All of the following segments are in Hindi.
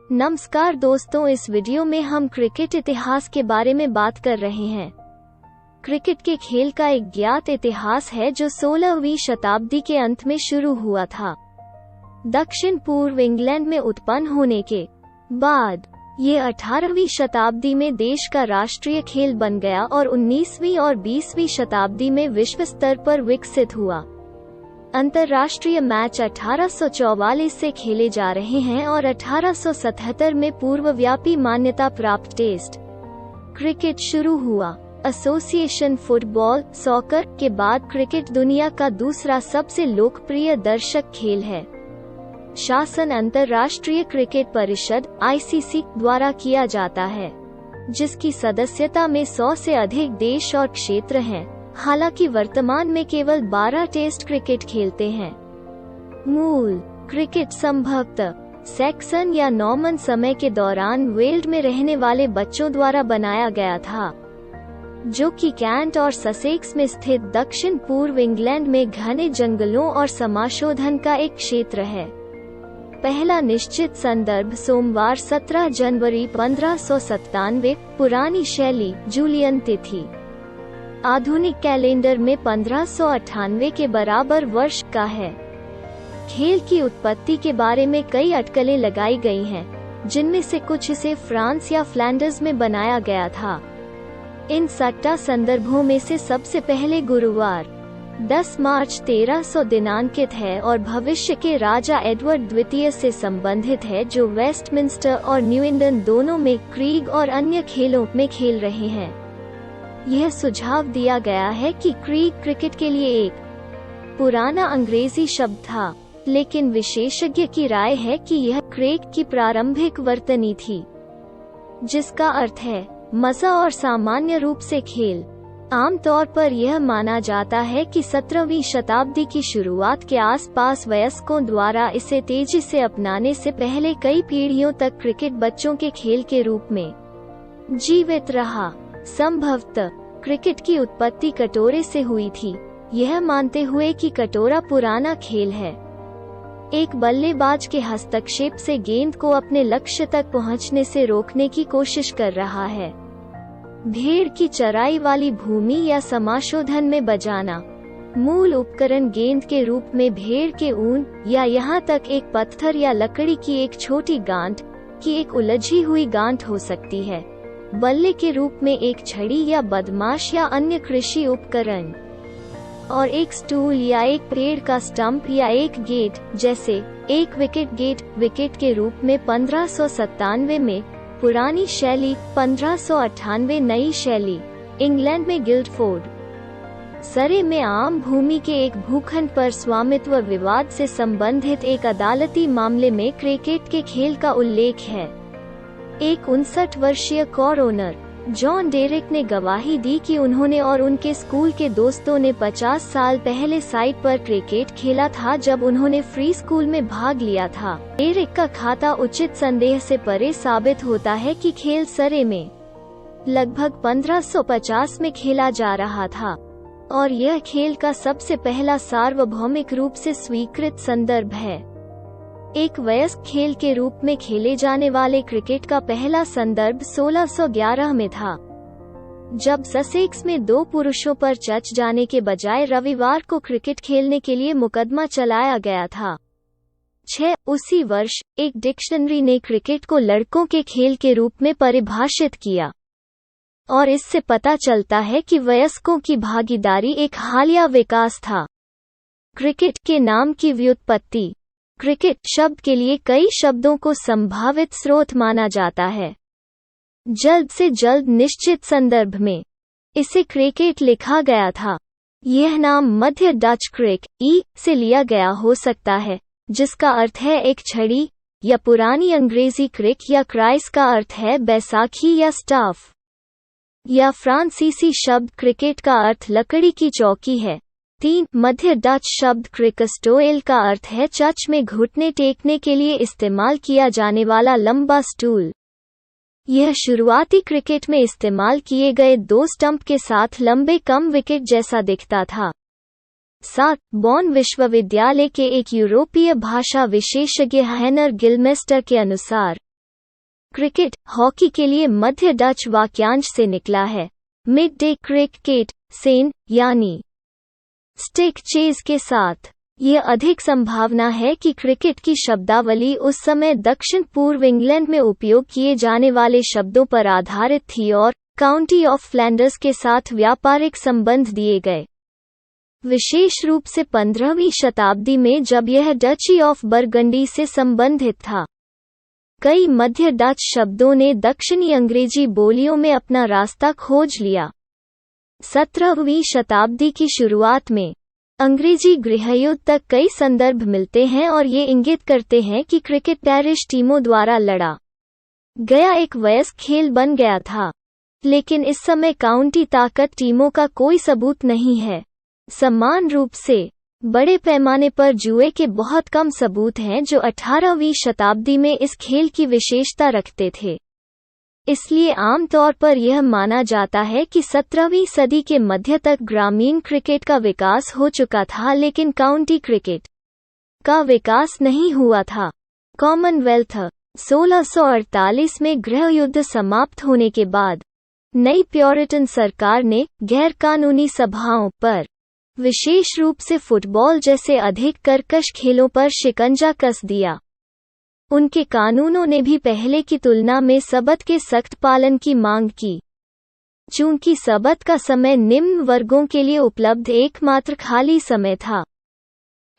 नमस्कार दोस्तों, इस वीडियो में हम क्रिकेट इतिहास के बारे में बात कर रहे हैं। क्रिकेट के खेल का एक ज्ञात इतिहास है जो 16वीं शताब्दी के अंत में शुरू हुआ था। दक्षिण पूर्व इंग्लैंड में उत्पन्न होने के बाद ये 18वीं शताब्दी में देश का राष्ट्रीय खेल बन गया और 19वीं और 20वीं शताब्दी में विश्व स्तर पर विकसित हुआ। अंतर्राष्ट्रीय मैच 1844 से खेले जा रहे हैं और 1877 में पूर्वव्यापी मान्यता प्राप्त टेस्ट क्रिकेट शुरू हुआ। एसोसिएशन फुटबॉल सॉकर के बाद क्रिकेट दुनिया का दूसरा सबसे लोकप्रिय दर्शक खेल है। शासन अंतर्राष्ट्रीय क्रिकेट परिषद (ICC) द्वारा किया जाता है, जिसकी सदस्यता में 100 से अधिक देश और क्षेत्र हैं। हालांकि वर्तमान में केवल 12 टेस्ट क्रिकेट खेलते हैं। मूल क्रिकेट संभवतः सैक्सन या नॉर्मन समय के दौरान वेल्ड में रहने वाले बच्चों द्वारा बनाया गया था, जो कि कैंट और ससेक्स में स्थित दक्षिण पूर्व इंग्लैंड में घने जंगलों और समाशोधन का एक क्षेत्र है। पहला निश्चित संदर्भ सोमवार 17 जनवरी 1597 पुरानी शैली जूलियन तिथि आधुनिक कैलेंडर में 1598 के बराबर वर्ष का है। खेल की उत्पत्ति के बारे में कई अटकलें लगाई गई हैं, जिनमें से कुछ इसे फ्रांस या फ्लैंडर्स में बनाया गया था। इन सट्टा संदर्भों में से सबसे पहले गुरुवार 10 मार्च 1300 दिनांकित है और भविष्य के राजा एडवर्ड द्वितीय से संबंधित है, जो वेस्टमिंस्टर और न्यूइंडन दोनों में क्रीग और अन्य खेलों में खेल रहे हैं। यह सुझाव दिया गया है कि क्रीग क्रिकेट के लिए एक पुराना अंग्रेजी शब्द था, लेकिन विशेषज्ञ की राय है कि यह क्रेग की प्रारंभिक वर्तनी थी, जिसका अर्थ है मजा और सामान्य रूप से खेल। आमतौर पर यह माना जाता है कि 17वीं शताब्दी की शुरुआत के आसपास वयस्कों द्वारा इसे तेजी से अपनाने से पहले कई पीढ़ियों तक क्रिकेट बच्चों के खेल के रूप में जीवित रहा। संभवतः क्रिकेट की उत्पत्ति कटोरे से हुई थी, यह मानते हुए कि कटोरा पुराना खेल है। एक बल्लेबाज के हस्तक्षेप से गेंद को अपने लक्ष्य तक पहुंचने से रोकने की कोशिश कर रहा है। भेड़ की चराई वाली भूमि या समाशोधन में बजाना। मूल उपकरण गेंद के रूप में भेड़ के ऊन या यहाँ तक एक पत्थर या लकड़ी की एक छोटी गांठ की एक उलझी हुई गांठ हो सकती है। बल्ले के रूप में एक छड़ी या बदमाश या अन्य कृषि उपकरण, और एक स्टूल या एक पेड़ का स्टंप या एक गेट, जैसे एक विकेट गेट विकेट के रूप में 1597 में पुरानी शैली, 1598 नई शैली। इंग्लैंड में गिल्डफोर्ड सरे में आम भूमि के एक भूखंड पर स्वामित्व विवाद से संबंधित एक अदालती मामले में क्रिकेट के खेल का उल्लेख है। एक 59 वर्षीय कोरोनर जॉन डेरेक ने गवाही दी कि उन्होंने और उनके स्कूल के दोस्तों ने 50 साल पहले साइट पर क्रिकेट खेला था जब उन्होंने फ्री स्कूल में भाग लिया था। डेरेक का खाता उचित संदेह से परे साबित होता है कि खेल सरे में लगभग 1550 में खेला जा रहा था, और यह खेल का सबसे पहला सार्वभौमिक रूप से स्वीकृत संदर्भ है। एक वयस्क खेल के रूप में खेले जाने वाले क्रिकेट का पहला संदर्भ 1611 में था, जब ससेक्स में 2 पुरुषों पर चच जाने के बजाय रविवार को क्रिकेट खेलने के लिए मुकदमा चलाया गया था। उसी वर्ष एक डिक्शनरी ने क्रिकेट को लड़कों के खेल के रूप में परिभाषित किया, और इससे पता चलता है कि वयस्कों की भागीदारी एक हालिया विकास था। क्रिकेट के नाम की व्युत्पत्ति। क्रिकेट शब्द के लिए कई शब्दों को संभावित स्रोत माना जाता है। जल्द से जल्द निश्चित संदर्भ में इसे क्रिकेट लिखा गया था। यह नाम मध्य डच क्रिक से लिया गया हो सकता है, जिसका अर्थ है एक छड़ी, या पुरानी अंग्रेजी क्रिक या क्राइस का अर्थ है बैसाखी या स्टाफ, या फ्रांसीसी शब्द क्रिकेट का अर्थ लकड़ी की चौकी है। मध्य डच शब्द क्रिकस्टोएल का अर्थ है चच में घुटने टेकने के लिए इस्तेमाल किया जाने वाला लंबा स्टूल। यह शुरुआती क्रिकेट में इस्तेमाल किए गए 2 स्टंप के साथ लंबे कम विकेट जैसा दिखता था। बॉन विश्वविद्यालय के एक यूरोपीय भाषा विशेषज्ञ हेनर गिलमेस्टर के अनुसार क्रिकेट हॉकी के लिए मध्य डच वाक्यांश से निकला है। मिड डे क्रिकेट सेन यानी स्टिक चेज के साथ। यह अधिक संभावना है कि क्रिकेट की शब्दावली उस समय दक्षिण पूर्व इंग्लैंड में उपयोग किए जाने वाले शब्दों पर आधारित थी और काउंटी ऑफ फ्लैंडर्स के साथ व्यापारिक संबंध दिए गए, विशेष रूप से 15वीं शताब्दी में जब यह डची ऑफ बरगंडी से संबंधित था। कई मध्य डच शब्दों ने दक्षिणी अंग्रेजी बोलियों में अपना रास्ता खोज लिया। 17वीं शताब्दी की शुरुआत में अंग्रेजी गृहयुद्ध तक कई संदर्भ मिलते हैं और ये इंगित करते हैं कि क्रिकेट पैरिश टीमों द्वारा लड़ा गया एक वयस्क खेल बन गया था, लेकिन इस समय काउंटी ताकत टीमों का कोई सबूत नहीं है। समान रूप से बड़े पैमाने पर जुए के बहुत कम सबूत हैं जो 18वीं शताब्दी में इस खेल की विशेषता रखते थे। इसलिए आमतौर पर यह माना जाता है कि 17वीं सदी के मध्य तक ग्रामीण क्रिकेट का विकास हो चुका था, लेकिन काउंटी क्रिकेट का विकास नहीं हुआ था। कॉमनवेल्थ 1648 में गृहयुद्ध समाप्त होने के बाद नई प्योरिटन सरकार ने गैरकानूनी सभाओं पर, विशेष रूप से फुटबॉल जैसे अधिक कर्कश खेलों पर शिकंजा कस दिया। उनके कानूनों ने भी पहले की तुलना में सबत के सख्त पालन की मांग की। चूंकि सबत का समय निम्न वर्गों के लिए उपलब्ध एकमात्र खाली समय था,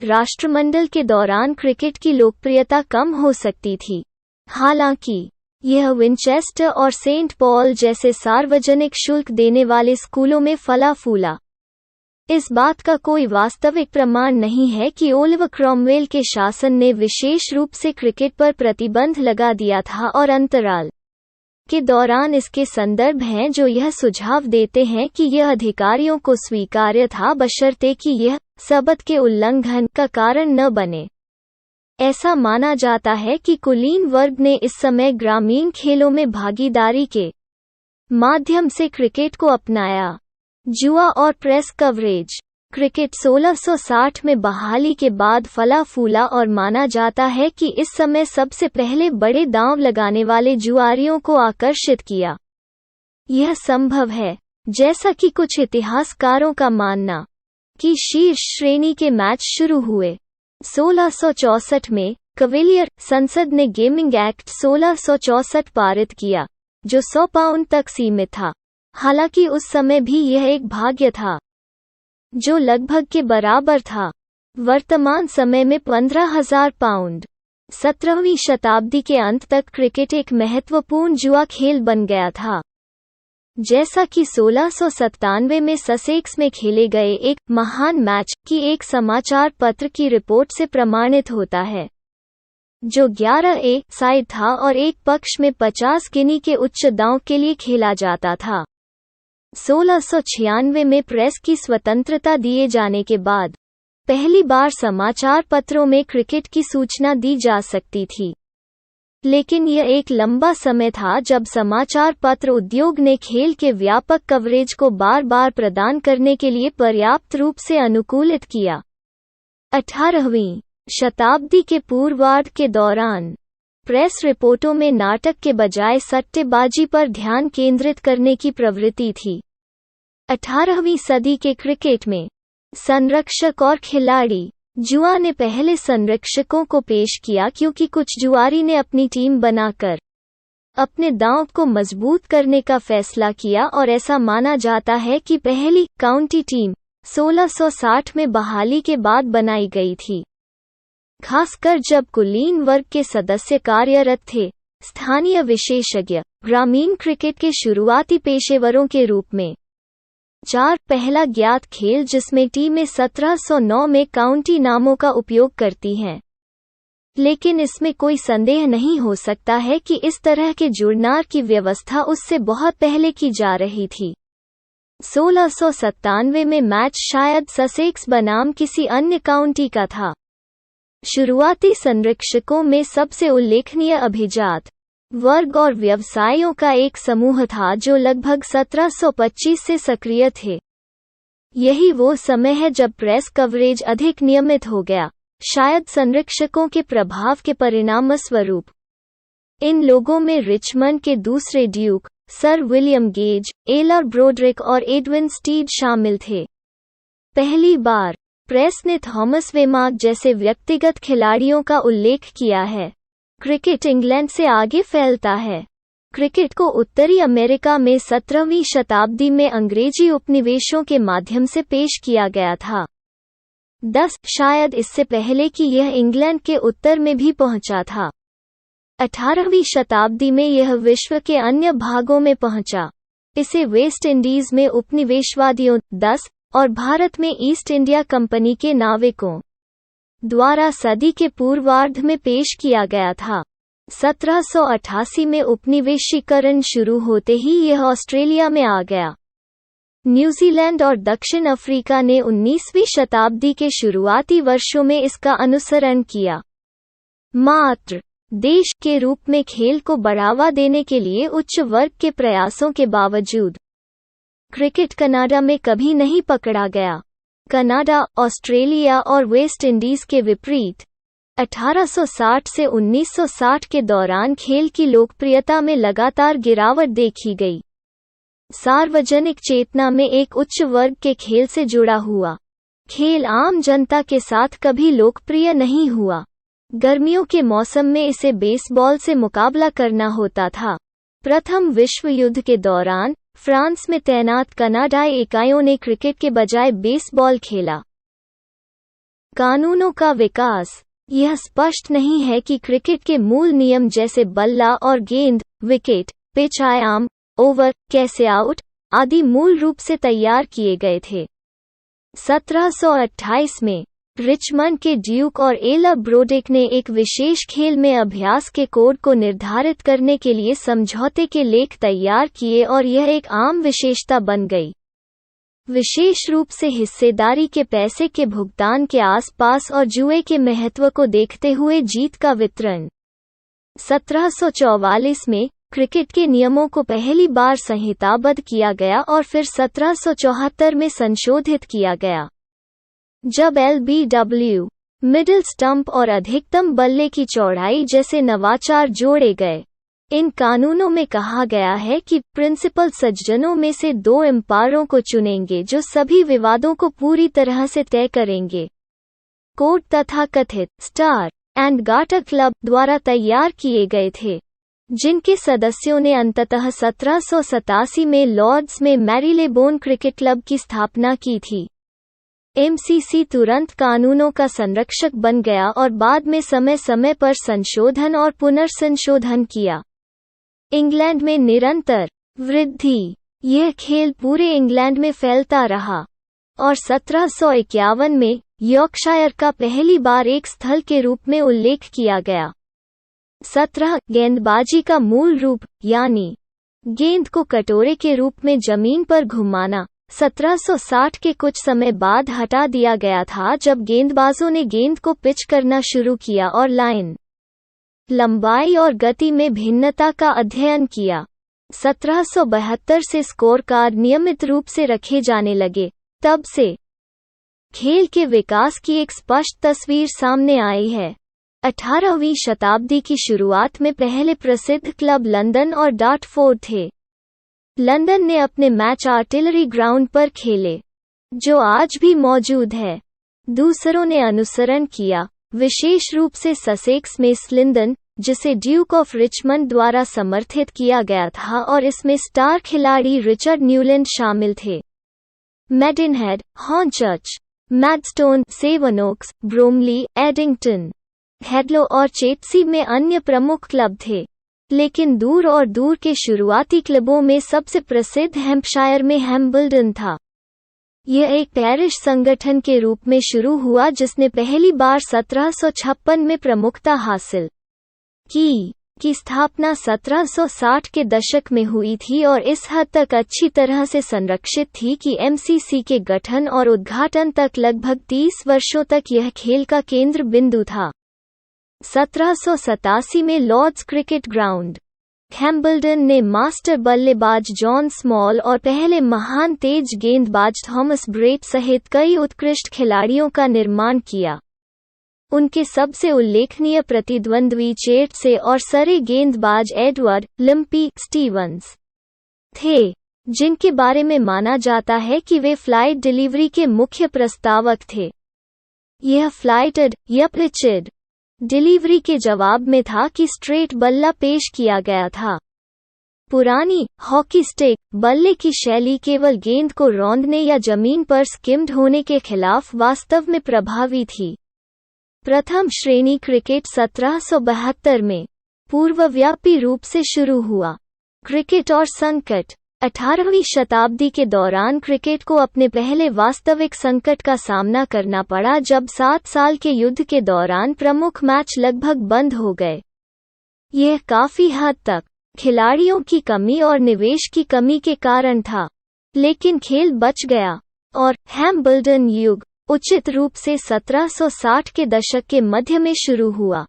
राष्ट्रमंडल के दौरान क्रिकेट की लोकप्रियता कम हो सकती थी। हालांकि यह विंचेस्टर और सेंट पॉल जैसे सार्वजनिक शुल्क देने वाले स्कूलों में फला फूला। इस बात का कोई वास्तविक प्रमाण नहीं है कि ओलिवर क्रॉमवेल के शासन ने विशेष रूप से क्रिकेट पर प्रतिबंध लगा दिया था, और अंतराल के दौरान इसके संदर्भ हैं जो यह सुझाव देते हैं कि यह अधिकारियों को स्वीकार्य था, बशर्ते कि यह सबत के उल्लंघन का कारण न बने। ऐसा माना जाता है कि कुलीन वर्ग ने इस समय ग्रामीण खेलों में भागीदारी के माध्यम से क्रिकेट को अपनाया। जुआ और प्रेस कवरेज। क्रिकेट 1660 में बहाली के बाद फला फूला और माना जाता है कि इस समय सबसे पहले बड़े दांव लगाने वाले जुआरियों को आकर्षित किया। यह संभव है, जैसा कि कुछ इतिहासकारों का मानना, कि शीर्ष श्रेणी के मैच शुरू हुए 1664 में। कविलियर संसद ने गेमिंग एक्ट 1664 पारित किया, जो 100 पाउंड तक सीमित था। हालांकि उस समय भी यह एक भाग्य था, जो लगभग के बराबर था वर्तमान समय में 15,000 पाउंड। 17वीं शताब्दी के अंत तक क्रिकेट एक महत्वपूर्ण जुआ खेल बन गया था, जैसा कि 1697 में ससेक्स में खेले गए एक महान मैच की एक समाचार पत्र की रिपोर्ट से प्रमाणित होता है, जो 11 साइड था और एक पक्ष में 50 गिनी के उच्च दांव के लिए खेला जाता था। 1696 में प्रेस की स्वतंत्रता दिए जाने के बाद पहली बार समाचार पत्रों में क्रिकेट की सूचना दी जा सकती थी, लेकिन यह एक लंबा समय था जब समाचार पत्र उद्योग ने खेल के व्यापक कवरेज को बार बार प्रदान करने के लिए पर्याप्त रूप से अनुकूलित किया। 18वीं शताब्दी के पूर्वार्ध के दौरान प्रेस रिपोर्टों में नाटक के बजाय सट्टेबाजी पर ध्यान केंद्रित करने की प्रवृत्ति थी। 18वीं सदी के क्रिकेट में संरक्षक और खिलाड़ी जुआ ने पहले संरक्षकों को पेश किया, क्योंकि कुछ जुआरी ने अपनी टीम बनाकर अपने दांव को मजबूत करने का फैसला किया, और ऐसा माना जाता है कि पहली काउंटी टीम 1660 में बहाली के बाद बनाई गई थी, खासकर जब कुलीन वर्ग के सदस्य कार्यरत थे। स्थानीय विशेषज्ञ ग्रामीण क्रिकेट के शुरुआती पेशेवरों के रूप में 4 पहला ज्ञात खेल जिसमें टीमें 1709 में काउंटी नामों का उपयोग करती हैं, लेकिन इसमें कोई संदेह नहीं हो सकता है कि इस तरह के जुड़नार की व्यवस्था उससे बहुत पहले की जा रही थी। 1697 में मैच शायद ससेक्स बनाम किसी अन्य काउंटी का था। शुरुआती संरक्षकों में सबसे उल्लेखनीय अभिजात वर्ग और व्यवसायियों का एक समूह था जो लगभग 1725 से सक्रिय थे। यही वो समय है जब प्रेस कवरेज अधिक नियमित हो गया, शायद संरक्षकों के प्रभाव के परिणामस्वरूप। इन लोगों में रिचमंड के दूसरे ड्यूक सर विलियम गेज, एलर ब्रोड्रिक और एडविन स्टीड शामिल थे। पहली बार प्रेस ने थॉमस वेमार्क जैसे व्यक्तिगत खिलाड़ियों का उल्लेख किया है। क्रिकेट इंग्लैंड से आगे फैलता है। क्रिकेट को उत्तरी अमेरिका में 17वीं शताब्दी में अंग्रेजी उपनिवेशों के माध्यम से पेश किया गया था। शायद इससे पहले कि यह इंग्लैंड के उत्तर में भी पहुंचा था। 18वीं शताब्दी में यह विश्व के अन्य भागों में पहुंचा। इसे वेस्ट इंडीज में उपनिवेशवादियों और भारत में ईस्ट इंडिया कंपनी के नाविकों द्वारा सदी के पूर्वार्ध में पेश किया गया था। 1788 में उपनिवेशीकरण शुरू होते ही यह ऑस्ट्रेलिया में आ गया। न्यूजीलैंड और दक्षिण अफ्रीका ने 19वीं शताब्दी के शुरुआती वर्षों में इसका अनुसरण किया। मात्र देश के रूप में खेल को बढ़ावा देने के लिए उच्च वर्ग के प्रयासों के बावजूद क्रिकेट कनाडा में कभी नहीं पकड़ा गया। कनाडा, ऑस्ट्रेलिया और वेस्ट इंडीज के विपरीत 1860 से 1960 के दौरान खेल की लोकप्रियता में लगातार गिरावट देखी गई। सार्वजनिक चेतना में एक उच्च वर्ग के खेल से जुड़ा हुआ खेल आम जनता के साथ कभी लोकप्रिय नहीं हुआ। गर्मियों के मौसम में इसे बेसबॉल से मुकाबला करना होता था। प्रथम विश्व युद्ध के दौरान फ्रांस में तैनात कनाडाई इकाइयों ने क्रिकेट के बजाय बेसबॉल खेला। कानूनों का विकास। यह स्पष्ट नहीं है कि क्रिकेट के मूल नियम जैसे बल्ला और गेंद, विकेट, पिच आयाम, ओवर, कैसे आउट आदि मूल रूप से तैयार किए गए थे। 1728 में रिचमंड के ड्यूक और एलर ब्रोडिक ने एक विशेष खेल में अभ्यास के कोड को निर्धारित करने के लिए समझौते के लेख तैयार किए और यह एक आम विशेषता बन गई। विशेष रूप से हिस्सेदारी के पैसे के भुगतान के आसपास और जुए के महत्व को देखते हुए जीत का वितरण। 1744 में क्रिकेट के नियमों को पहली बार संहिताबद्ध किया गया और फिर 1774 में संशोधित किया गया, जब LBW, मिडिल स्टंप और अधिकतम बल्ले की चौड़ाई जैसे नवाचार जोड़े गए। इन कानूनों में कहा गया है कि प्रिंसिपल सज्जनों में से 2 एम्पायरों को चुनेंगे जो सभी विवादों को पूरी तरह से तय करेंगे। कोड तथाकथित स्टार एंड गार्टर क्लब द्वारा तैयार किए गए थे, जिनके सदस्यों ने अंततः 1787 में लॉर्ड्स में मैरीलेबोन क्रिकेट क्लब की स्थापना की थी। MCC तुरंत कानूनों का संरक्षक बन गया और बाद में समय समय पर संशोधन और पुनर्संशोधन किया। इंग्लैंड में निरंतर वृद्धि। यह खेल पूरे इंग्लैंड में फैलता रहा और 1751 में यॉर्कशायर का पहली बार एक स्थल के रूप में उल्लेख किया गया। 17 गेंदबाजी का मूल रूप, यानी गेंद को कटोरे के रूप में जमीन पर घुमाना, 1760 के कुछ समय बाद हटा दिया गया था जब गेंदबाजों ने गेंद को पिच करना शुरू किया और लाइन, लंबाई और गति में भिन्नता का अध्ययन किया। 1772 से स्कोर कार्ड नियमित रूप से रखे जाने लगे। तब से खेल के विकास की एक स्पष्ट तस्वीर सामने आई है। 18वीं शताब्दी की शुरुआत में पहले प्रसिद्ध क्लब लंदन और डार्टफोर्ड थे। लंदन ने अपने मैच आर्टिलरी ग्राउंड पर खेले, जो आज भी मौजूद है। दूसरों ने अनुसरण किया, विशेष रूप से ससेक्स में स्लिंदन, जिसे ड्यूक ऑफ रिचमंड द्वारा समर्थित किया गया था और इसमें स्टार खिलाड़ी रिचर्ड न्यूलैंड शामिल थे। मेडिनहेड, हॉर्नचर्च, मैडस्टोन, सेवनोक्स, ब्रोमली, एडिंगटन, हेडलो और चेल्सी में अन्य प्रमुख क्लब थे, लेकिन दूर के शुरुआती क्लबों में सबसे प्रसिद्ध हैम्पशायर में हैम्बल्डन था। यह एक पैरिश संगठन के रूप में शुरू हुआ जिसने पहली बार 1756 में प्रमुखता हासिल की स्थापना 1760 के दशक में हुई थी और इस हद तक अच्छी तरह से संरक्षित थी कि MCC के गठन और उद्घाटन तक लगभग 30 वर्षों तक यह खेल का केंद्र बिंदु था। 1787 में लॉर्ड्स क्रिकेट ग्राउंड, हैम्बल्डन ने मास्टर बल्लेबाज जॉन स्मॉल और पहले महान तेज गेंदबाज थॉमस ब्रेट सहित कई उत्कृष्ट खिलाड़ियों का निर्माण किया। उनके सबसे उल्लेखनीय प्रतिद्वंद्वी चेट्से और सरे गेंदबाज एडवर्ड लिम्पी स्टीवंस थे, जिनके बारे में माना जाता है कि वे फ्लाइट डिलीवरी के मुख्य प्रस्तावक थे। यह फ्लाइटेड या पिचेड डिलीवरी के जवाब में था कि स्ट्रेट बल्ला पेश किया गया था। पुरानी हॉकी स्टिक बल्ले की शैली केवल गेंद को रौंदने या जमीन पर स्किम्ड होने के खिलाफ वास्तव में प्रभावी थी। प्रथम श्रेणी क्रिकेट 1772 में पूर्वव्यापी रूप से शुरू हुआ। क्रिकेट और संकट 18वीं शताब्दी के दौरान क्रिकेट को अपने पहले वास्तविक संकट का सामना करना पड़ा जब 7 साल के युद्ध के दौरान प्रमुख मैच लगभग बंद हो गए। यह काफी हद तक खिलाड़ियों की कमी और निवेश की कमी के कारण था, लेकिन खेल बच गया और हैम्बल्डन युग उचित रूप से 1760 के दशक के मध्य में शुरू हुआ।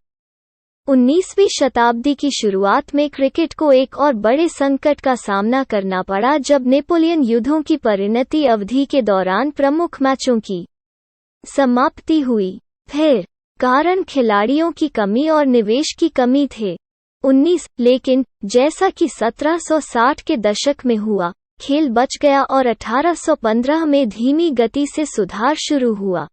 19वीं शताब्दी की शुरुआत में क्रिकेट को एक और बड़े संकट का सामना करना पड़ा जब नेपोलियन युद्धों की परिणति अवधि के दौरान प्रमुख मैचों की समाप्ति हुई। फिर कारण खिलाड़ियों की कमी और निवेश की कमी थे। लेकिन जैसा कि 1760 के दशक में हुआ, खेल बच गया और 1815 में धीमी गति से सुधार शुरू हुआ।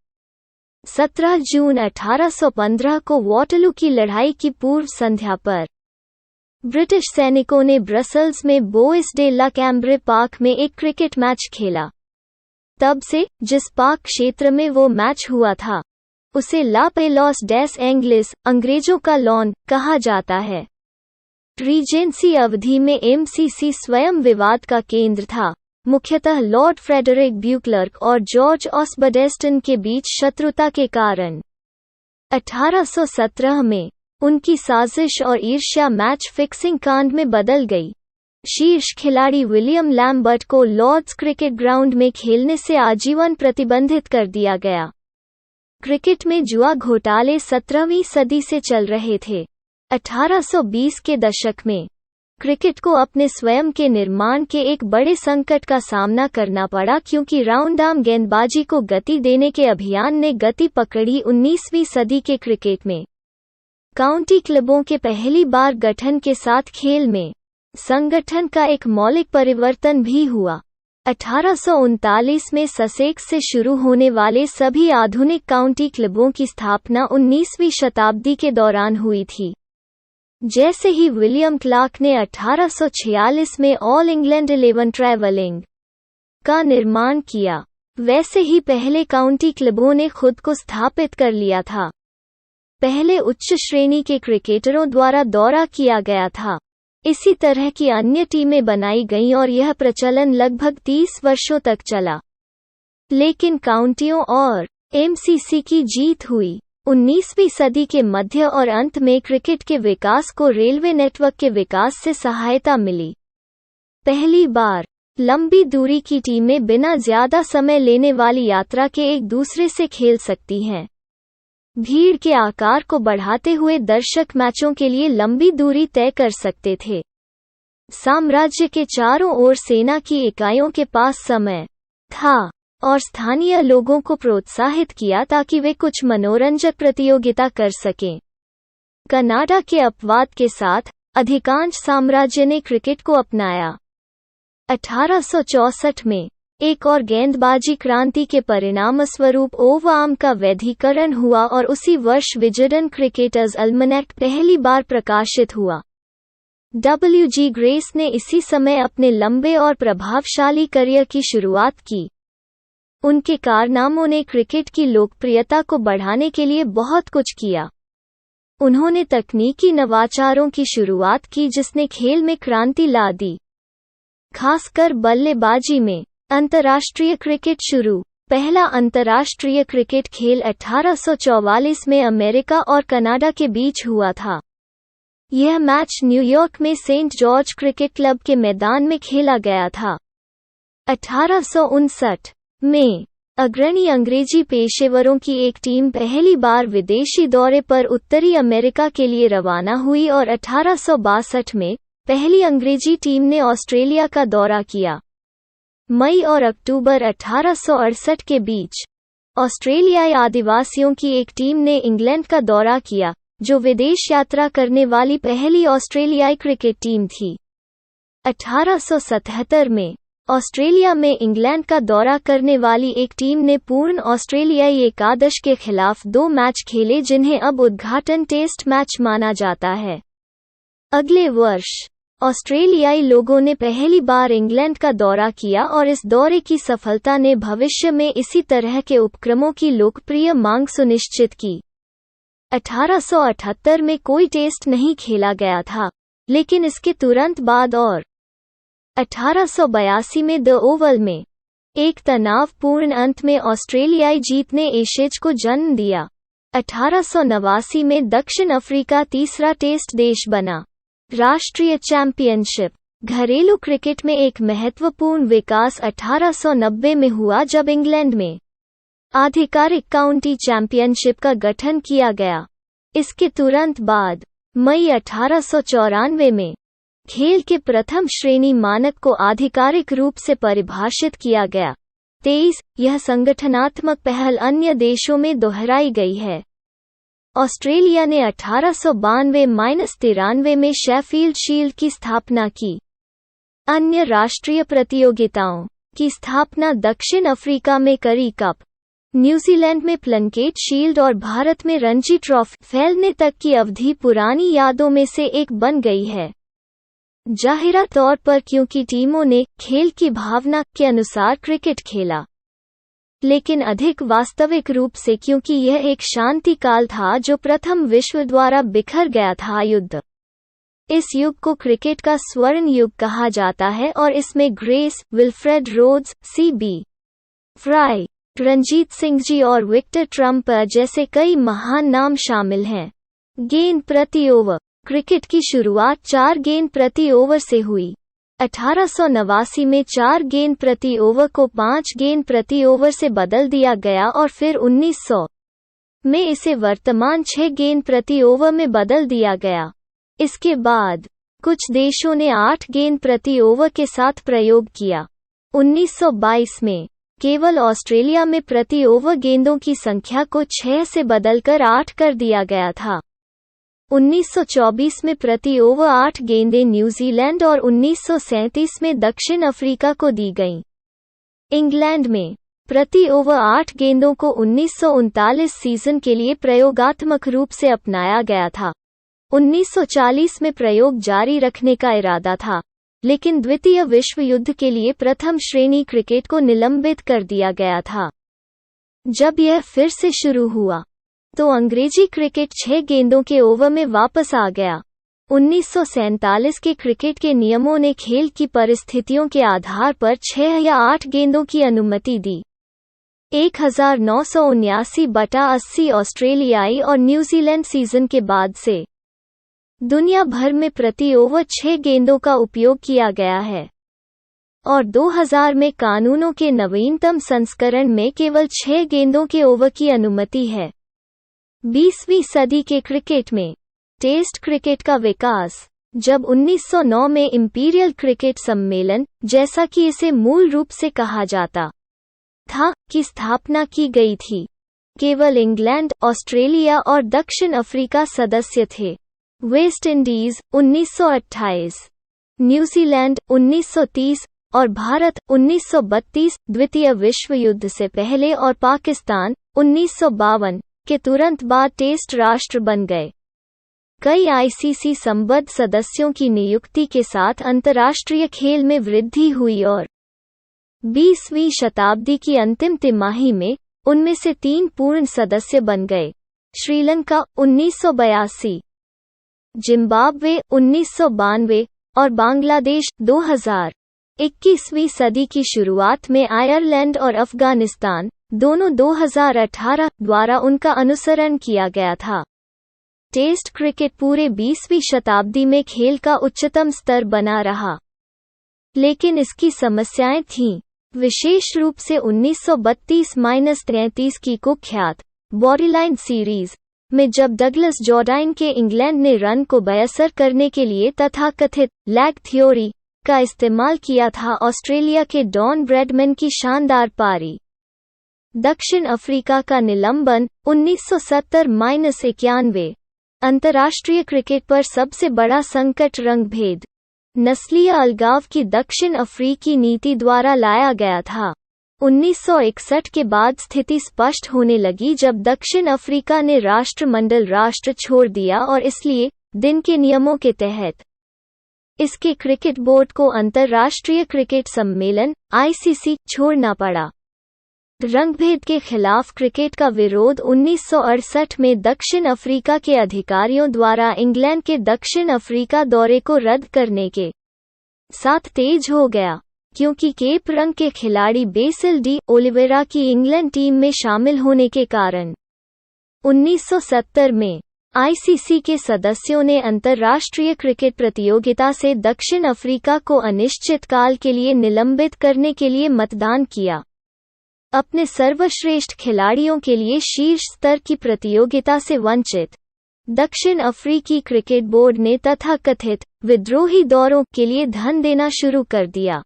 17 जून 1815 को वॉटरलू की लड़ाई की पूर्व संध्या पर ब्रिटिश सैनिकों ने ब्रसेल्स में बोइस डे ला कैम्ब्रे पार्क में एक क्रिकेट मैच खेला। तब से जिस पार्क क्षेत्र में वो मैच हुआ था, उसे ला पेलोस डेस एंग्लिस, अंग्रेजों का लॉन, कहा जाता है। रीजेंसी अवधि में एमसीसी स्वयं विवाद का केंद्र था, मुख्यतः लॉर्ड फ्रेडरिक ब्यूक्लर्क और जॉर्ज ऑसबडेस्टन के बीच शत्रुता के कारण। 1817 में उनकी साजिश और ईर्ष्या मैच फिक्सिंग कांड में बदल गई। शीर्ष खिलाड़ी विलियम लैम्बर्ट को लॉर्ड्स क्रिकेट ग्राउंड में खेलने से आजीवन प्रतिबंधित कर दिया गया। क्रिकेट में जुआ घोटाले 17वीं सदी से चल रहे थे। 1820 के दशक में क्रिकेट को अपने स्वयं के निर्माण के एक बड़े संकट का सामना करना पड़ा क्योंकि राउंड आर्म गेंदबाजी को गति देने के अभियान ने गति पकड़ी। 19वीं सदी के क्रिकेट में काउंटी क्लबों के पहली बार गठन के साथ खेल में संगठन का एक मौलिक परिवर्तन भी हुआ। 1839 में ससेक्स से शुरू होने वाले सभी आधुनिक काउंटी क्लबों की स्थापना 19वीं शताब्दी के दौरान हुई थी। जैसे ही विलियम क्लार्क ने 1846 में ऑल इंग्लैंड 11 ट्रैवलिंग का निर्माण किया, वैसे ही पहले काउंटी क्लबों ने खुद को स्थापित कर लिया था। पहले उच्च श्रेणी के क्रिकेटरों द्वारा दौरा किया गया था। इसी तरह की अन्य टीमें बनाई गईं और यह प्रचलन लगभग 30 वर्षों तक चला। लेकिन काउंटियों और एमसीसी की जीत हुई। 19वीं सदी के मध्य और अंत में क्रिकेट के विकास को रेलवे नेटवर्क के विकास से सहायता मिली। पहली बार लंबी दूरी की टीमें बिना ज्यादा समय लेने वाली यात्रा के एक दूसरे से खेल सकती हैं। भीड़ के आकार को बढ़ाते हुए दर्शक मैचों के लिए लंबी दूरी तय कर सकते थे। साम्राज्य के चारों ओर सेना की इकाइयों के पास समय था और स्थानीय लोगों को प्रोत्साहित किया ताकि वे कुछ मनोरंजक प्रतियोगिता कर सकें। कनाडा के अपवाद के साथ अधिकांश साम्राज्य ने क्रिकेट को अपनाया। 1864 में एक और गेंदबाजी क्रांति के परिणामस्वरूप ओवरआर्म का वैधीकरण हुआ और उसी वर्ष विजडन क्रिकेटर्स अल्मनैक पहली बार प्रकाशित हुआ। W.G. ग्रेस ने इसी समय अपने लंबे और प्रभावशाली करियर की शुरुआत की। उनके कारनामों ने क्रिकेट की लोकप्रियता को बढ़ाने के लिए बहुत कुछ किया। उन्होंने तकनीकी नवाचारों की शुरुआत की जिसने खेल में क्रांति ला दी, खासकर बल्लेबाजी में। अंतर्राष्ट्रीय क्रिकेट शुरू। पहला अंतर्राष्ट्रीय क्रिकेट खेल 1844 में अमेरिका और कनाडा के बीच हुआ था। यह मैच न्यूयॉर्क में सेंट जॉर्ज क्रिकेट क्लब के मैदान में खेला गया था। 1859 में अग्रणी अंग्रेजी पेशेवरों की एक टीम पहली बार विदेशी दौरे पर उत्तरी अमेरिका के लिए रवाना हुई और 1862 में पहली अंग्रेजी टीम ने ऑस्ट्रेलिया का दौरा किया। मई और अक्टूबर 1868 के बीच ऑस्ट्रेलियाई आदिवासियों की एक टीम ने इंग्लैंड का दौरा किया, जो विदेश यात्रा करने वाली पहली ऑस्ट्रेलियाई क्रिकेट टीम थी। 1877 में ऑस्ट्रेलिया में इंग्लैंड का दौरा करने वाली एक टीम ने पूर्ण ऑस्ट्रेलियाई एकादश के खिलाफ 2 मैच खेले, जिन्हें अब उद्घाटन टेस्ट मैच माना जाता है। अगले वर्ष ऑस्ट्रेलियाई लोगों ने पहली बार इंग्लैंड का दौरा किया और इस दौरे की सफलता ने भविष्य में इसी तरह के उपक्रमों की लोकप्रिय मांग सुनिश्चित की। 1878 में कोई टेस्ट नहीं खेला गया था, लेकिन इसके तुरंत बाद और 1882 में द ओवल में एक तनावपूर्ण अंत में ऑस्ट्रेलियाई जीत ने एशेज को जन्म दिया। 1889 में दक्षिण अफ्रीका तीसरा टेस्ट देश बना। राष्ट्रीय चैंपियनशिप। घरेलू क्रिकेट में एक महत्वपूर्ण विकास 1890 में हुआ, जब इंग्लैंड में आधिकारिक काउंटी चैंपियनशिप का गठन किया गया। इसके तुरंत बाद मई 1894 में खेल के प्रथम श्रेणी मानक को आधिकारिक रूप से परिभाषित किया गया। 23 यह संगठनात्मक पहल अन्य देशों में दोहराई गई है। ऑस्ट्रेलिया ने 1892-93 में शेफील्ड शील्ड की स्थापना की। अन्य राष्ट्रीय प्रतियोगिताओं की स्थापना दक्षिण अफ्रीका में करी कप, न्यूजीलैंड में प्लंकेट शील्ड और भारत में रणजी ट्रॉफी फैलने तक की अवधि पुरानी यादों में से एक बन गई है। जाहिरा तौर पर क्योंकि टीमों ने खेल की भावना के अनुसार क्रिकेट खेला, लेकिन अधिक वास्तविक रूप से क्योंकि यह एक शांति काल था जो प्रथम विश्व द्वारा बिखर गया था। युद्ध। इस युग को क्रिकेट का स्वर्ण युग कहा जाता है और इसमें Grace, Wilfred Rhodes, CB. Fry, Ranjit Singh ji और विक्टर ट्रम्प जैसे कई महान नाम शामिल हैं। गेंद प्रति ओवर। क्रिकेट की शुरुआत 4 गेंद प्रति ओवर से हुई। 1889 में 4 गेंद प्रति ओवर को 5 गेंद प्रति ओवर से बदल दिया गया और फिर 1900 में इसे वर्तमान 6 गेंद प्रति ओवर में बदल दिया गया। इसके बाद कुछ देशों ने 8 गेंद प्रति ओवर के साथ प्रयोग किया। 1922 में केवल ऑस्ट्रेलिया में प्रति ओवर गेंदों की संख्या को 6 से बदलकर 8 कर दिया गया था। 1924 में प्रति ओवर 8 गेंदें न्यूजीलैंड और 1937 में दक्षिण अफ्रीका को दी गईं। इंग्लैंड में प्रति ओवर 8 गेंदों को 1939 सीजन के लिए प्रयोगात्मक रूप से अपनाया गया था। 1940 में प्रयोग जारी रखने का इरादा था, लेकिन द्वितीय विश्व युद्ध के लिए प्रथम श्रेणी क्रिकेट को निलंबित कर दिया गया था। जब यह फिर से शुरू हुआ तो अंग्रेजी क्रिकेट 6 गेंदों के ओवर में वापस आ गया। 1947 के क्रिकेट के नियमों ने खेल की परिस्थितियों के आधार पर 6 या 8 गेंदों की अनुमति दी। 1979/80 ऑस्ट्रेलियाई और न्यूजीलैंड सीजन के बाद से दुनिया भर में प्रति ओवर 6 गेंदों का उपयोग किया गया है, और 2000 में कानूनों के नवीनतम संस्करण में केवल 6 गेंदों के ओवर की अनुमति है। 20वीं सदी के क्रिकेट में टेस्ट क्रिकेट का विकास। जब 1909 में इंपीरियल क्रिकेट सम्मेलन, जैसा कि इसे मूल रूप से कहा जाता था, की स्थापना की गई थी, केवल इंग्लैंड, ऑस्ट्रेलिया और दक्षिण अफ्रीका सदस्य थे। वेस्ट इंडीज 1928, न्यूजीलैंड 1930 और भारत 1932 द्वितीय विश्व युद्ध से पहले और पाकिस्तान 1952 के तुरंत बाद टेस्ट राष्ट्र बन गए। कई आईसीसी संबद्ध सदस्यों की नियुक्ति के साथ अंतर्राष्ट्रीय खेल में वृद्धि हुई और 20वीं शताब्दी की अंतिम तिमाही में उनमें से 3 पूर्ण सदस्य बन गए। श्रीलंका 1982, जिम्बाब्वे 1992 और बांग्लादेश 2000। 21वीं सदी की शुरुआत में आयरलैंड और अफगानिस्तान दोनों 2018 द्वारा उनका अनुसरण किया गया था। टेस्ट क्रिकेट पूरे 20वीं शताब्दी में खेल का उच्चतम स्तर बना रहा, लेकिन इसकी समस्याएं थीं, विशेष रूप से 1932-33 की कुख्यात बॉडीलाइन सीरीज में, जब डगलस जॉर्डाइन के इंग्लैंड ने रन को बेअसर करने के लिए तथाकथित लैग थ्योरी का इस्तेमाल किया था। ऑस्ट्रेलिया के डॉन ब्रैडमैन की शानदार पारी दक्षिण अफ्रीका का निलंबन 1970-91। अंतर्राष्ट्रीय क्रिकेट पर सबसे बड़ा संकट रंगभेद, नस्लीय अलगाव की दक्षिण अफ्रीकी नीति द्वारा लाया गया था। 1961 के बाद स्थिति स्पष्ट होने लगी जब दक्षिण अफ्रीका ने राष्ट्रमंडल राष्ट्र छोड़ दिया और इसलिए दिन के नियमों के तहत इसके क्रिकेट बोर्ड को अंतर्राष्ट्रीय क्रिकेट सम्मेलन (ICC) छोड़ना पड़ा। रंगभेद के खिलाफ क्रिकेट का विरोध 1968 में दक्षिण अफ्रीका के अधिकारियों द्वारा इंग्लैंड के दक्षिण अफ्रीका दौरे को रद्द करने के साथ तेज हो गया, क्योंकि केप रंग के खिलाड़ी बेसिल डी ओलिवेरा की इंग्लैंड टीम में शामिल होने के कारण 1970 में ICC के सदस्यों ने अंतर्राष्ट्रीय क्रिकेट प्रतियोगिता से दक्षिण अफ्रीका को अनिश्चितकाल के लिए निलंबित करने के लिए मतदान किया। अपने सर्वश्रेष्ठ खिलाड़ियों के लिए शीर्ष स्तर की प्रतियोगिता से वंचित दक्षिण अफ्रीकी क्रिकेट बोर्ड ने तथाकथित विद्रोही दौरों के लिए धन देना शुरू कर दिया,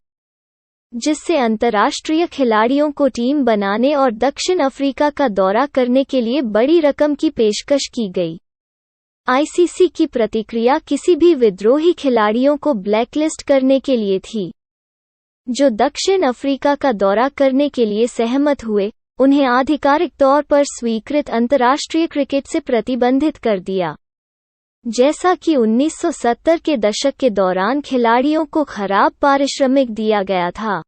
जिससे अंतर्राष्ट्रीय खिलाड़ियों को टीम बनाने और दक्षिण अफ्रीका का दौरा करने के लिए बड़ी रकम की पेशकश की गई। ICC की प्रतिक्रिया किसी भी विद्रोही खिलाड़ियों को ब्लैकलिस्ट करने के लिए थी। जो दक्षिण अफ्रीका का दौरा करने के लिए सहमत हुए, उन्हें आधिकारिक तौर पर स्वीकृत अंतर्राष्ट्रीय क्रिकेट से प्रतिबंधित कर दिया। जैसा कि 1970 के दशक के दौरान खिलाड़ियों को खराब पारिश्रमिक दिया गया था,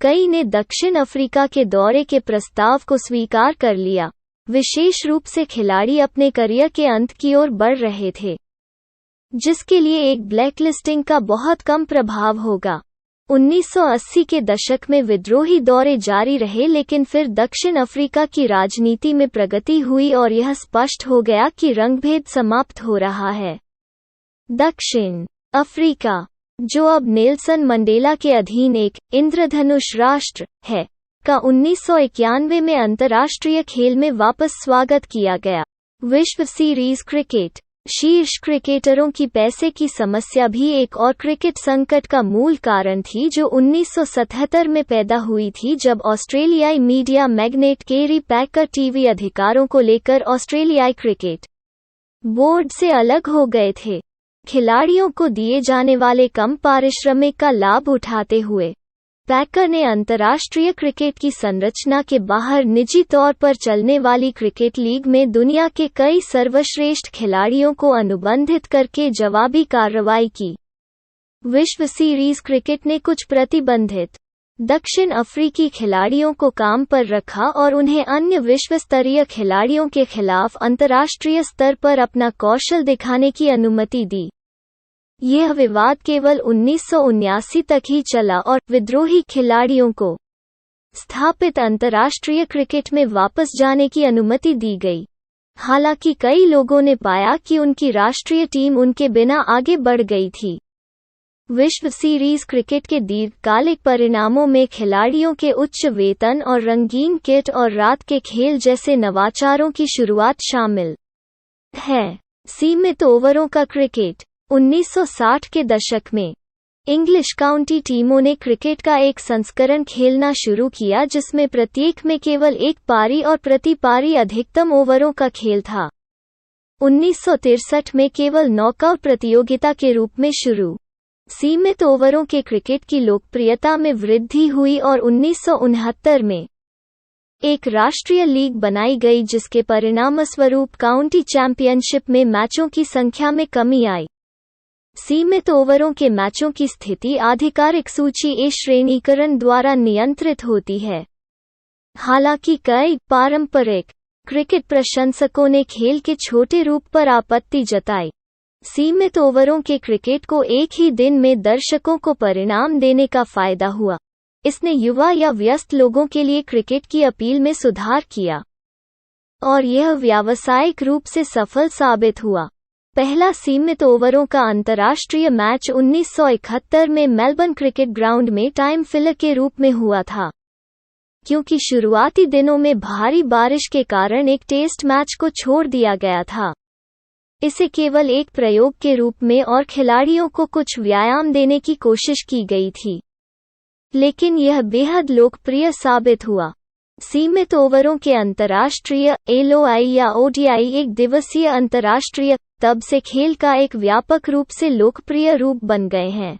कई ने दक्षिण अफ्रीका के दौरे के प्रस्ताव को स्वीकार कर लिया, विशेष रूप से खिलाड़ी अपने करियर के अंत की ओर बढ़ रहे थे, जिसके लिए एक ब्लैकलिस्टिंग का बहुत कम प्रभाव होगा। 1980 के दशक में विद्रोही दौरे जारी रहे, लेकिन फिर दक्षिण अफ्रीका की राजनीति में प्रगति हुई और यह स्पष्ट हो गया कि रंगभेद समाप्त हो रहा है। दक्षिण अफ्रीका, जो अब नेल्सन मंडेला के अधीन एक इंद्रधनुष राष्ट्र है, का 1991 में अंतर्राष्ट्रीय खेल में वापस स्वागत किया गया। विश्व सीरीज क्रिकेट, शीर्ष क्रिकेटरों की पैसे की समस्या भी एक और क्रिकेट संकट का मूल कारण थी जो 1977 में पैदा हुई थी, जब ऑस्ट्रेलियाई मीडिया मैग्नेट केरी पैकर टीवी अधिकारों को लेकर ऑस्ट्रेलियाई क्रिकेट बोर्ड से अलग हो गए थे। खिलाड़ियों को दिए जाने वाले कम पारिश्रमिक का लाभ उठाते हुए पैकर ने अंतर्राष्ट्रीय क्रिकेट की संरचना के बाहर निजी तौर पर चलने वाली क्रिकेट लीग में दुनिया के कई सर्वश्रेष्ठ खिलाड़ियों को अनुबंधित करके जवाबी कार्रवाई की। विश्व सीरीज क्रिकेट ने कुछ प्रतिबंधित दक्षिण अफ्रीकी खिलाड़ियों को काम पर रखा और उन्हें अन्य विश्व स्तरीय खिलाड़ियों के खिलाफ अंतर्राष्ट्रीय स्तर पर अपना कौशल दिखाने की अनुमति दी। यह विवाद केवल 1979 तक ही चला और विद्रोही खिलाड़ियों को स्थापित अंतर्राष्ट्रीय क्रिकेट में वापस जाने की अनुमति दी गई। हालांकि कई लोगों ने पाया कि उनकी राष्ट्रीय टीम उनके बिना आगे बढ़ गई थी। विश्व सीरीज क्रिकेट के दीर्घकालिक परिणामों में खिलाड़ियों के उच्च वेतन और रंगीन किट और रात के खेल जैसे नवाचारों की शुरुआत शामिल है। सीमित ओवरों का क्रिकेट, 1960 के दशक में इंग्लिश काउंटी टीमों ने क्रिकेट का एक संस्करण खेलना शुरू किया जिसमें प्रत्येक में केवल एक पारी और प्रति पारी अधिकतम ओवरों का खेल था। 1963 में केवल नॉकआउट प्रतियोगिता के रूप में शुरू सीमित ओवरों के क्रिकेट की लोकप्रियता में वृद्धि हुई और 1969 में एक राष्ट्रीय लीग बनाई गई, जिसके परिणामस्वरूप काउंटी चैंपियनशिप में मैचों की संख्या में कमी आई। सीमित ओवरों के मैचों की स्थिति आधिकारिक सूची ए श्रेणीकरण द्वारा नियंत्रित होती है। हालांकि कई पारंपरिक क्रिकेट प्रशंसकों ने खेल के छोटे रूप पर आपत्ति जताई। सीमित ओवरों के क्रिकेट को एक ही दिन में दर्शकों को परिणाम देने का फायदा हुआ। इसने युवा या व्यस्त लोगों के लिए क्रिकेट की अपील में सुधार किया और यह व्यावसायिक रूप से सफल साबित हुआ। पहला सीमित ओवरों का अंतर्राष्ट्रीय मैच 1971 में मेलबर्न क्रिकेट ग्राउंड में टाइम फिलर के रूप में हुआ था। क्योंकि शुरुआती दिनों में भारी बारिश के कारण एक टेस्ट मैच को छोड़ दिया गया था, इसे केवल एक प्रयोग के रूप में और खिलाड़ियों को कुछ व्यायाम देने की कोशिश की गई थी, लेकिन यह बेहद लोकप्रिय साबित हुआ। सीमित ओवरों के अंतर्राष्ट्रीय LOI या ODI एक दिवसीय अंतर्राष्ट्रीय तब से खेल का एक व्यापक रूप से लोकप्रिय रूप बन गए हैं,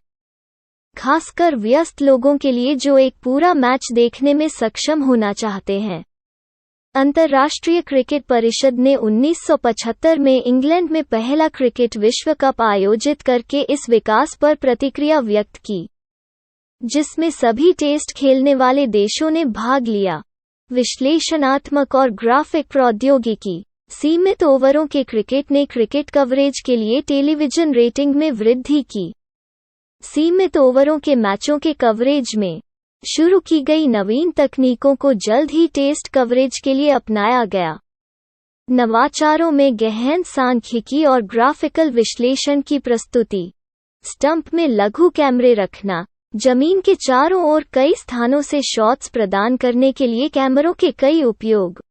खासकर व्यस्त लोगों के लिए जो एक पूरा मैच देखने में सक्षम होना चाहते हैं। अंतर्राष्ट्रीय क्रिकेट परिषद ने 1975 में इंग्लैंड में पहला क्रिकेट विश्व कप आयोजित करके इस विकास पर प्रतिक्रिया व्यक्त की, जिसमें सभी टेस्ट खेलने वाले देशों ने भाग लिया। विश्लेषणात्मक और ग्राफिक प्रौद्योगिकी। सीमित ओवरों के क्रिकेट ने क्रिकेट कवरेज के लिए टेलीविजन रेटिंग में वृद्धि की। सीमित ओवरों के मैचों के कवरेज में शुरू की गई नवीन तकनीकों को जल्द ही टेस्ट कवरेज के लिए अपनाया गया। नवाचारों में गहन सांख्यिकी और ग्राफिकल विश्लेषण की प्रस्तुति, स्टंप में लघु कैमरे रखना, जमीन के चारों ओर कई स्थानों से शॉट्स प्रदान करने के लिए कैमरों के कई उपयोग,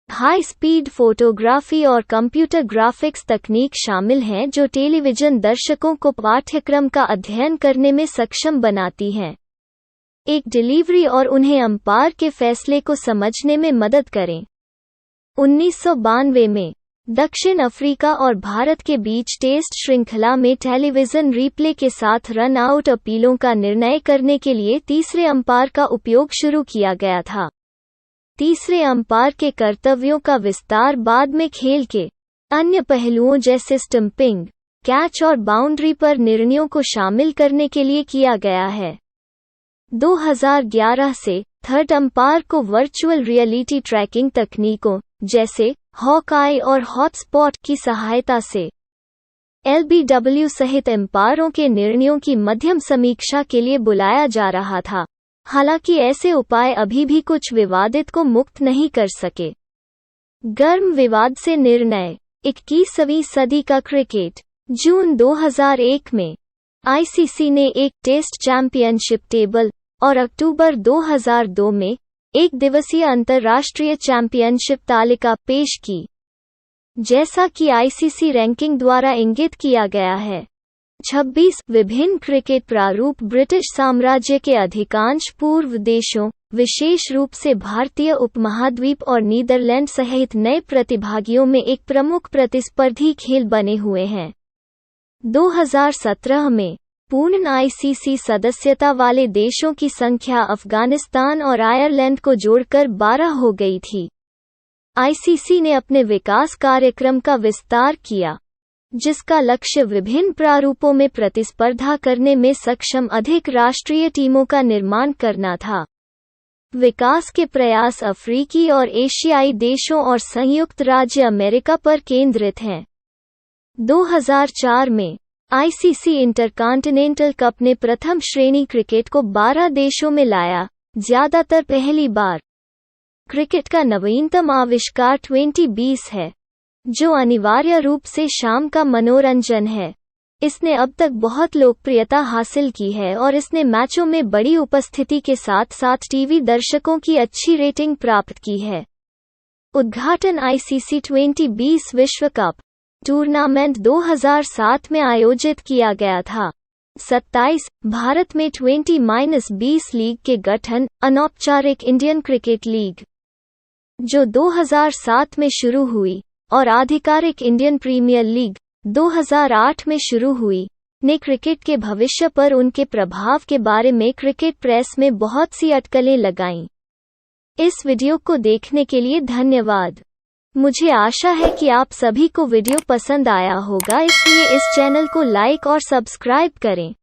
हाई स्पीड फोटोग्राफी और कंप्यूटर ग्राफिक्स तकनीक शामिल हैं जो टेलीविजन दर्शकों को पाठ्यक्रम का अध्ययन करने में सक्षम बनाती हैं, एक डिलीवरी और उन्हें अंपायर के फैसले को समझने में मदद करें। 1992 में दक्षिण अफ्रीका और भारत के बीच टेस्ट श्रृंखला में टेलीविजन रिप्ले के साथ रन आउट अपीलों का निर्णय करने के लिए तीसरे अंपायर का उपयोग शुरू किया गया था। तीसरे अंपायर के कर्तव्यों का विस्तार बाद में खेल के अन्य पहलुओं जैसे स्टंपिंग, कैच और बाउंड्री पर निर्णयों को शामिल करने के लिए किया गया है। 2011 से थर्ड अंपायर को वर्चुअल रियलिटी ट्रैकिंग तकनीकों जैसे हॉकआई और हॉटस्पॉट की सहायता से LBW सहित अंपायरों के निर्णयों की मध्यम समीक्षा के लिए बुलाया जा रहा था। हालांकि ऐसे उपाय अभी भी कुछ विवादित को मुक्त नहीं कर सके। गर्म विवाद से निर्णय। 21वीं सदी का क्रिकेट। जून 2001 में ICC ने एक टेस्ट चैंपियनशिप टेबल और अक्टूबर 2002 में एक दिवसीय अंतर्राष्ट्रीय चैंपियनशिप तालिका पेश की, जैसा कि ICC रैंकिंग द्वारा इंगित किया गया है। 26 विभिन्न क्रिकेट प्रारूप ब्रिटिश साम्राज्य के अधिकांश पूर्व देशों, विशेष रूप से भारतीय उपमहाद्वीप और नीदरलैंड सहित नए प्रतिभागियों में एक प्रमुख प्रतिस्पर्धी खेल बने हुए हैं। 2017 में पूर्ण ICC सदस्यता वाले देशों की संख्या अफगानिस्तान और आयरलैंड को जोड़कर 12 हो गई थी। ICC ने अपने विकास कार्यक्रम का विस्तार किया, जिसका लक्ष्य विभिन्न प्रारूपों में प्रतिस्पर्धा करने में सक्षम अधिक राष्ट्रीय टीमों का निर्माण करना था। विकास के प्रयास अफ्रीकी और एशियाई देशों और संयुक्त राज्य अमेरिका पर केंद्रित हैं। 2004 में ICC इंटरकॉन्टिनेंटल कप ने प्रथम श्रेणी क्रिकेट को 12 देशों में लाया, ज्यादातर पहली बार। क्रिकेट का नवीनतम आविष्कार 2020 है, जो अनिवार्य रूप से शाम का मनोरंजन है। इसने अब तक बहुत लोकप्रियता हासिल की है और इसने मैचों में बड़ी उपस्थिति के साथ साथ टीवी दर्शकों की अच्छी रेटिंग प्राप्त की है। उद्घाटन ICC 2020 विश्व कप टूर्नामेंट 2007 में आयोजित किया गया था। 27 भारत में 20-20 लीग के गठन, अनौपचारिक इंडियन क्रिकेट लीग, जो 2007 में शुरू हुई, और आधिकारिक इंडियन प्रीमियर लीग 2008 में शुरू हुई, ने क्रिकेट के भविष्य पर उनके प्रभाव के बारे में क्रिकेट प्रेस में बहुत सी अटकलें लगाईं। इस वीडियो को देखने के लिए धन्यवाद। मुझे आशा है कि आप सभी को वीडियो पसंद आया होगा, इसलिए इस चैनल को लाइक और सब्सक्राइब करें।